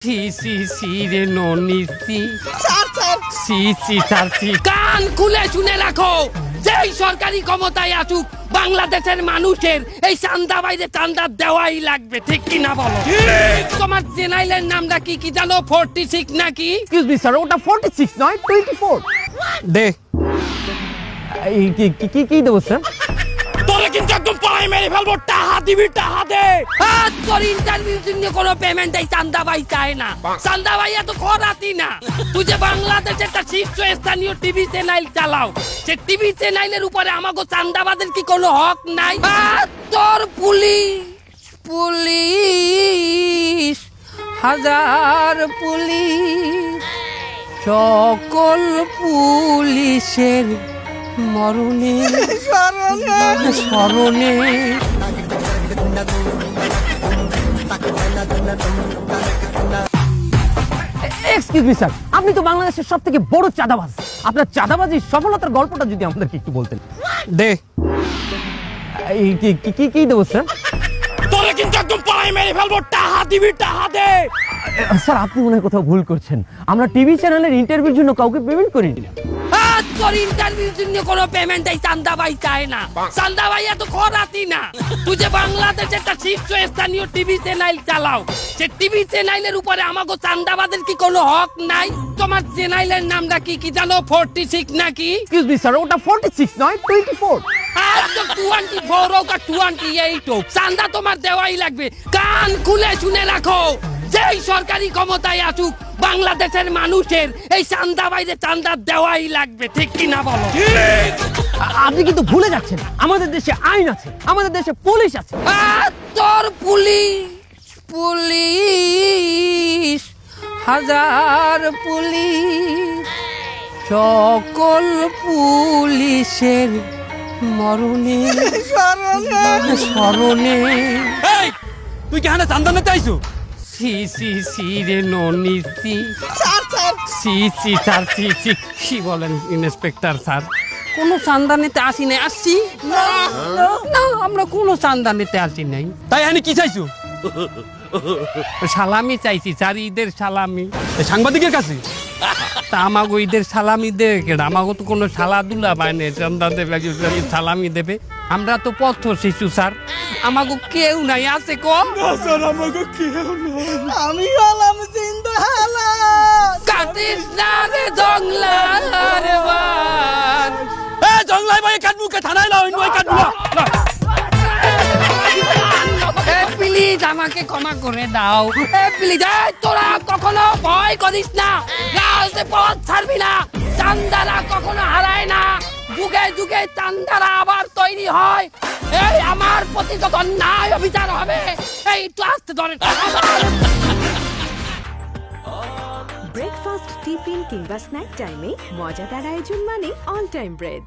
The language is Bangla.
সি সি সি রে ননিসি সি সি স্যার সি কান খুলে শুনে রাখো, যেই সরকারি ক্ষমতায় আসুক বাংলাদেশের মানুষের এই চান্দা বাইরে চান্দা দেওয়াই লাগবে, ঠিক কি না বলো? তোমার জেনারেলের নামটা কি কি জানো? 46 নাকি? এক্সকিউজ মি স্যার, ওটা 46 নয় 24। দে এই কি দেবো স্যার? তোরে কিন্তু একদম পায়ে মেরে ফেলবো, টাকা দিবি, টাকা দে। তোর ইন্টারভিউ জন্য কোনো পেমেন্ট এই চান্দা ভাই চায় না। চান্দা ভাই এত খরাতি না। তুই যে বাংলাদেশে একটা শীর্ষস্থানীয় টিভি চ্যানেল চালাও, সে টিভি চ্যানেলের উপরে আমাকে চান্দাবাদের কি কোনো হক নাই? তোর পুলিশ হাজার পুলিশ, সকল পুলিশের মরণে স্মরণে। এক্সকিউজ মি স্যার, আপনি তো বাংলাদেশের সবথেকে বড় চাঁদাবাজ। আপনার চাঁদাবাজির সফলতার গল্পটা যদি আমাদেরকে একটু বলতেন। দে এই কি দেবো স্যার? তোরে কিন্তু একদম পায়ে মেরে ফেলবো, টাকা দিবি, টাকা দে। স্যার আপনি মনে হয় কোথাও ভুল করছেন, আমরা টিভি চ্যানেলের ইন্টারভিউর জন্য কাউকে পেমেন্ট করিনি। তোর ইন্টারভিউর জন্য কোনো পেমেন্ট এই চান্দা ভাই চায় না। চান্দা ভাই এত খরাতি না। তুই যে বাংলাদেশে একটা শীর্ষস্থানীয় টিভি চ্যানেল চালাও, সে টিভি চ্যানেলের উপরে আমাকে চান্দাবাদের কি কোনো হক নাই? তোমার চ্যানেলের নামটা কি কি জানো? 46 নাকি? এক্সকিউজ মি স্যার, ওটা 46 নয় 24। 24 হোক আর 28 হোক, চান্দা তোমার দেওয়াই লাগবে। কান খুলে শুনে রাখো, যেই সরকারি ক্ষমতায় আসুক বাংলাদেশের মানুষের এই চান্দা বাইরে চান্দা দেওয়াই লাগবে, ঠিক কি না বলো? আপনি কিন্তু ভুলে যাচ্ছেন, আমাদের দেশে আইন আছে, আমাদের দেশে পুলিশ আছে। তোর পুলিশ হাজার পুলিশ, সকল পুলিশের মরণে স্মরণে। তুই কি হানা চান্দা নিতে আইছো? সি সি সি রে ননিসি সি সি স্যার সি সি। কি বলেন ইন্সপেক্টর স্যার? কোনো চান্দা নিতে আসি নাই। আসছি না, আমরা কোনো চান্দা নিতে আসি নাই। তাই হানি কি চাইছো? সালামি চাইছি স্যার, ঈদের সালামি। এই সাংবাদিকের কাছে? তা আমাগো ঈদের সালামি দেবে কেডা? আমাগো তো কোনো সালাদুলা পায় না, চান্দা দেবে সালামি দেবে। আমরা তো পথ শিশু স্যার, আমাগো কেউ নাই। আছে কম আমি হলাম জিন্দা হালাত। কাটিস না রে জংলার বান। এ জংলাই ভাই কাটবুকে থানায় নাও, ইনভাই কাটবু না। প্লিজ আমাকে ক্ষমা করে দাও, প্লিজ। তোরা কখনো ভয় করিস না, রাজে পথ ছাড়বি না। চান্দারা কখনো হারায় না, যুগে যুগে চান্দারা আবার তৈরি হয়। এই আমার প্রতি যখন ন্যায় অবিচার হবে, এই ক্লাস ধরে ব্রেকফাস্ট, টিফিন কিংবা স্ন্যাক টাইমে মজাদার আয়োজন মানে অল টাইম ব্রেড।